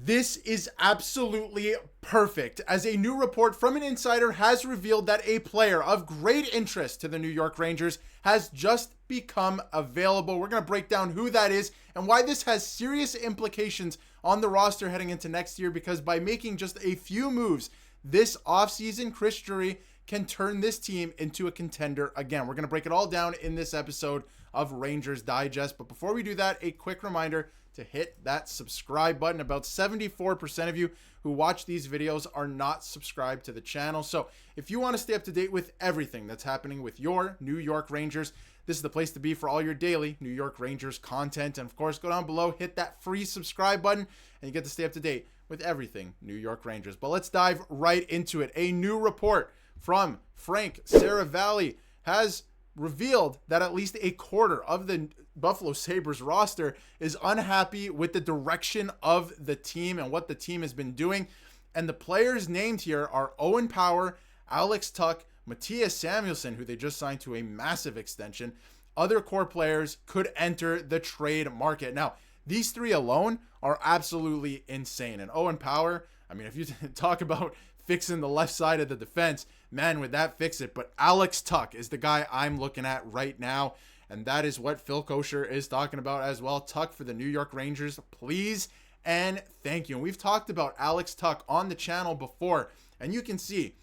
This is absolutely perfect, as a new report from an insider has revealed that a player of great interest to the New York Rangers has just become available. We're going to break down who that is and why this has serious implications on the roster heading into next year, because by making just a few moves this offseason, Chris Drury can turn this team into a contender again. We're going to break it all down in this episode of Rangers Digest. But before we do that, a quick reminder to hit that subscribe button. About 74% of you who watch these videos are not subscribed to the channel. So if you want to stay up to date with everything that's happening with your New York Rangers, this is the place to be for all your daily New York Rangers content. And of course, go down below, hit that free subscribe button, and you get to stay up to date with everything New York Rangers. But let's dive right into it. A new report from Frank Saravalli has revealed that at least a quarter of the Buffalo Sabres roster is unhappy with the direction of the team and what the team has been doing. And the players named here are Owen Power, Alex Tuch, Matthias Samuelsson, who they just signed to a massive extension. Other core players could enter the trade market. Now, these three alone are absolutely insane. And Owen Power, I mean, if you talk about fixing the left side of the defense, man, would that fix it. But Alex Tuch is the guy I'm looking at right now, and that is what Phil Kosher is talking about as well. Tuch for the New York Rangers, please and thank you. And we've talked about Alex Tuch on the channel before, and you can see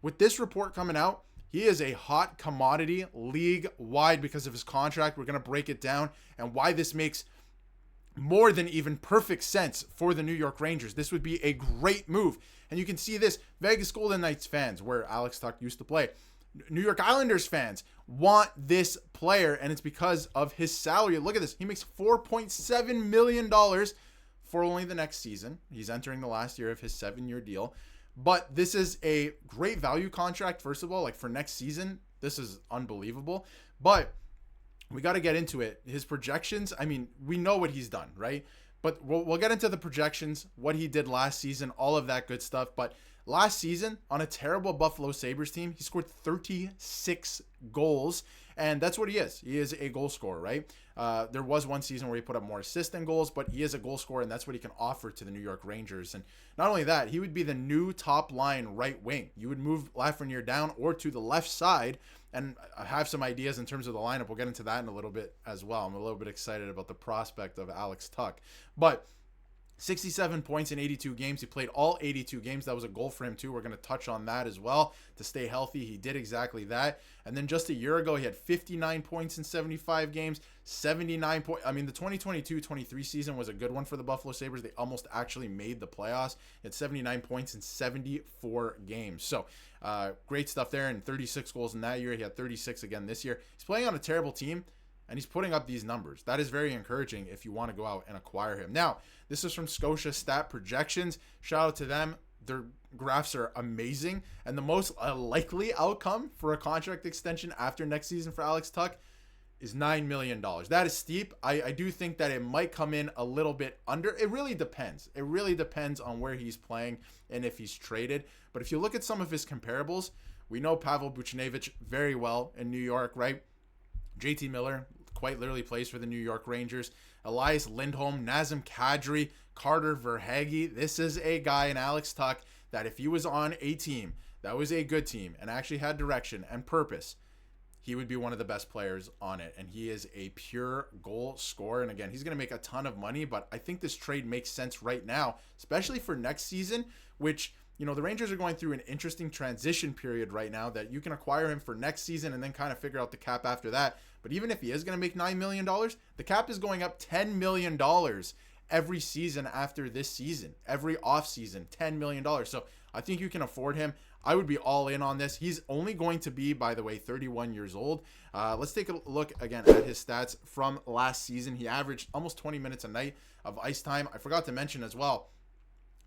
with this report coming out, he is a hot commodity league-wide because of his contract. We're going to break it down and why this makes more than even perfect sense for the New York Rangers. This would be a great move. And you can see this, Vegas Golden Knights fans, where Alex Tuch used to play, New York Islanders fans want this player, and it's because of his salary. Look at this. He makes $4.7 million for only the next season. He's entering the last year of his 7-year deal. But this is a great value contract, first of all. Like, for next season, this is unbelievable. But we got to get into it. His projections, I mean, we know what he's done, right? But we'll get into the projections, what he did last season, all of that good stuff. But last season, on a terrible Buffalo Sabres team, he scored 36 goals. And that's what he is. He is a goal scorer, right? There was one season where he put up more assists than goals, but he is a goal scorer, and that's what he can offer to the New York Rangers. And not only that, he would be the new top line right wing. You would move Lafreniere down or to the left side, and I have some ideas in terms of the lineup. We'll get into that in a little bit as well. I'm a little bit excited about the prospect of Alex Tuch. But 67 points in 82 games. He played all 82 games. That was a goal for him too. We're going to touch on that as well to stay healthy. He did exactly that. And then just a year ago, he had 59 points in 75 games, 79 points. I mean, the 2022-23 season was a good one for the Buffalo Sabres. They almost actually made the playoffs. He had 79 points in 74 games. So great stuff there, and 36 goals in that year. He had 36 again this year. He's playing on a terrible team, and he's putting up these numbers. That is very encouraging if you want to go out and acquire him. Now, this is from Scotia Stat Projections. Shout out to them. Their graphs are amazing. And the most likely outcome for a contract extension after next season for Alex Tuch is $9 million. That is steep. I do think that it might come in a little bit under. It really depends. It really depends on where he's playing and if he's traded. But if you look at some of his comparables, we know Pavel Buchnevich very well in New York, right? JT Miller quite literally plays for the New York Rangers. Elias Lindholm, Nazem Kadri, Carter Verhaeghe. This is a guy in Alex Tuch that if he was on a team that was a good team and actually had direction and purpose, he would be one of the best players on it. And he is a pure goal scorer. And again, he's going to make a ton of money, but I think this trade makes sense right now, especially for next season, which, you know, the Rangers are going through an interesting transition period right now that you can acquire him for next season and then kind of figure out the cap after that. But even if he is going to make $9 million, the cap is going up $10 million every season after this season, every offseason, $10 million. So I think you can afford him. I would be all in on this. He's only going to be, by the way, 31 years old. Let's take a look again at his stats from last season. He averaged almost 20 minutes a night of ice time. I forgot to mention as well,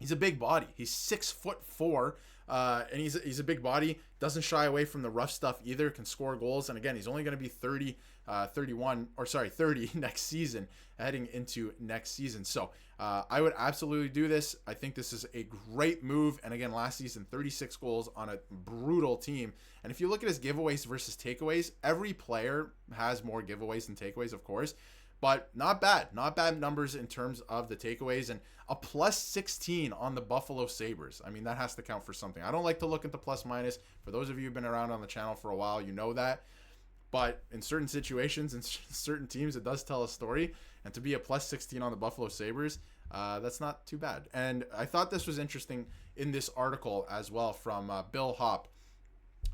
he's a big body. He's 6'4", and he's a big body. Doesn't shy away from the rough stuff either. Can score goals. And again, he's only going to be 30 next season, heading into next season. So I would absolutely do this. I think this is a great move. And again, last season, 36 goals on a brutal team. And if you look at his giveaways versus takeaways, every player has more giveaways than takeaways, of course. But not bad. Not bad numbers in terms of the takeaways, and a plus 16 on the Buffalo Sabres. I mean, that has to count for something. I don't like to look at the plus minus. For those of you who've been around on the channel for a while, you know that. But in certain situations, in certain teams, it does tell a story. And to be a plus 16 on the Buffalo Sabres, that's not too bad. And I thought this was interesting in this article as well from Bill Hopp.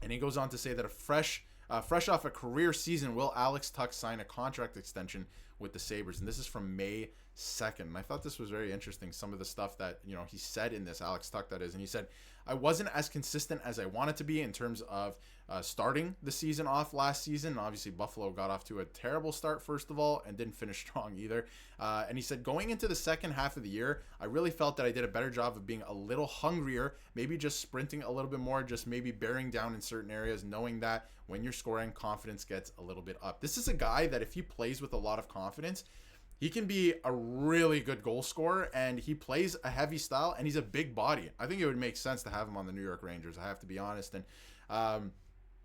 And he goes on to say that fresh off a career season, will Alex Tuch sign a contract extension with the Sabres? And this is from May 2nd. And I thought this was very interesting, some of the stuff that, he said in this, Alex Tuch that is. And he said, I wasn't as consistent as I wanted to be in terms of starting the season off last season. Obviously, Buffalo got off to a terrible start, first of all, and didn't finish strong either. And he said, going into the second half of the year, I really felt that I did a better job of being a little hungrier, maybe just sprinting a little bit more, just maybe bearing down in certain areas, knowing that when you're scoring, confidence gets a little bit up. This is a guy that if he plays with a lot of confidence, he can be a really good goal scorer, and he plays a heavy style, and he's a big body. I think it would make sense to have him on the New York Rangers, I have to be honest. And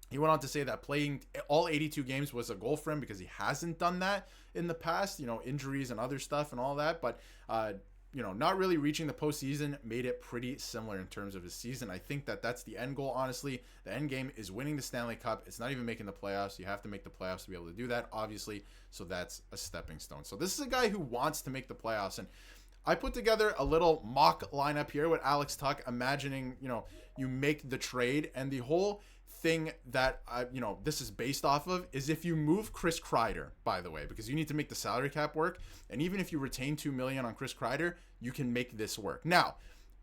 he went on to say that playing all 82 games was a goal for him because he hasn't done that in the past, injuries and other stuff and all that. But, not really reaching the postseason made it pretty similar in terms of his season. I think that that's the end goal, honestly. The end game is winning the Stanley Cup. It's not even making the playoffs. You have to make the playoffs to be able to do that, obviously. So that's a stepping stone. So this is a guy who wants to make the playoffs. And I put together a little mock lineup here with Alex Tuch, imagining, you make the trade, and the whole thing that this is based off of is if you move Chris Kreider, by the way, because you need to make the salary cap work, and even if you retain $2 million on Chris Kreider, you can make this work. Now,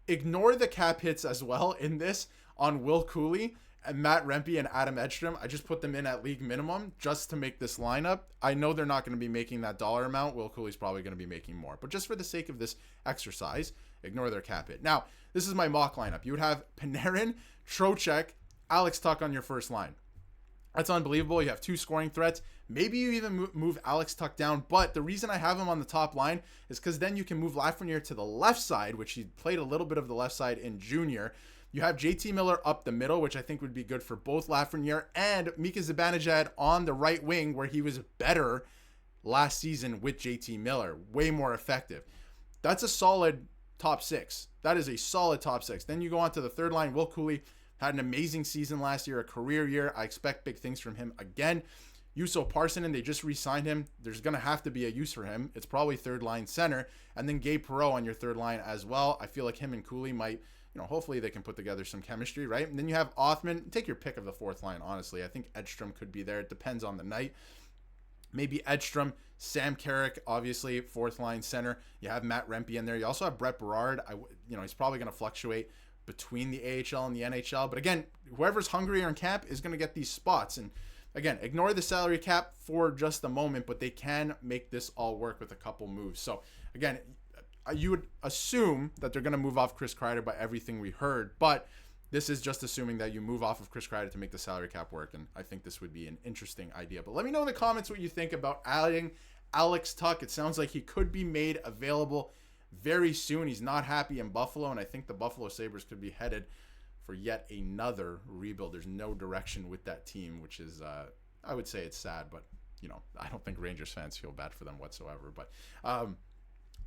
ignore the cap hits as well in this on Will Cooley and Matt Rempe and Adam Edstrom. I just put them in at league minimum just to make this lineup. I know they're not going to be making that dollar amount. Will Cooley's probably going to be making more, but just for the sake of this exercise, ignore their cap hit. Now, this is my mock lineup. You would have Panarin, Trocheck, Alex Tuch on your first line. That's unbelievable. You have two scoring threats. Maybe you even move Alex Tuch down, but the reason I have him on the top line is because then you can move Lafreniere to the left side, which he played a little bit of the left side in junior. You have JT Miller up the middle, which I think would be good for both Lafreniere and Mika Zibanejad on the right wing, where he was better last season with JT Miller. Way more effective. That's a solid top six. That is a solid top six. Then you go on to the third line. Will Cooley had an amazing season last year, a career year. I expect big things from him again. Juuso Parssinen, they just re-signed him. There's going to have to be a use for him. It's probably third line center. And then Gabe Perreault on your third line as well. I feel like him and Cooley might, hopefully they can put together some chemistry, right? And then you have Othman. Take your pick of the fourth line, honestly. I think Edstrom could be there. It depends on the night. Maybe Edstrom, Sam Carrick, obviously, fourth line center. You have Matt Rempe in there. You also have Brett Berard. He's probably going to fluctuate between the AHL and the NHL. But again, whoever's hungrier in camp is going to get these spots. And again, ignore the salary cap for just a moment, but they can make this all work with a couple moves. So again, you would assume that they're going to move off Chris Kreider by everything we heard, but this is just assuming that you move off of Chris Kreider to make the salary cap work. And I think this would be an interesting idea. But let me know in the comments what you think about adding Alex Tuch. It sounds like he could be made available very soon. He's not happy in Buffalo, and I think the Buffalo Sabres could be headed for yet another rebuild. There's no direction with that team, which is, I would say it's sad, but, I don't think Rangers fans feel bad for them whatsoever. But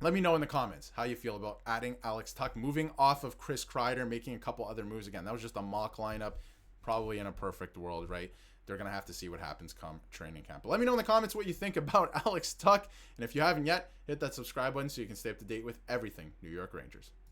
let me know in the comments how you feel about adding Alex Tuch, moving off of Chris Kreider, making a couple other moves. Again, that was just a mock lineup, probably in a perfect world, right? They're going to have to see what happens come training camp. But let me know in the comments what you think about Alex Tuch. And if you haven't yet, hit that subscribe button so you can stay up to date with everything New York Rangers.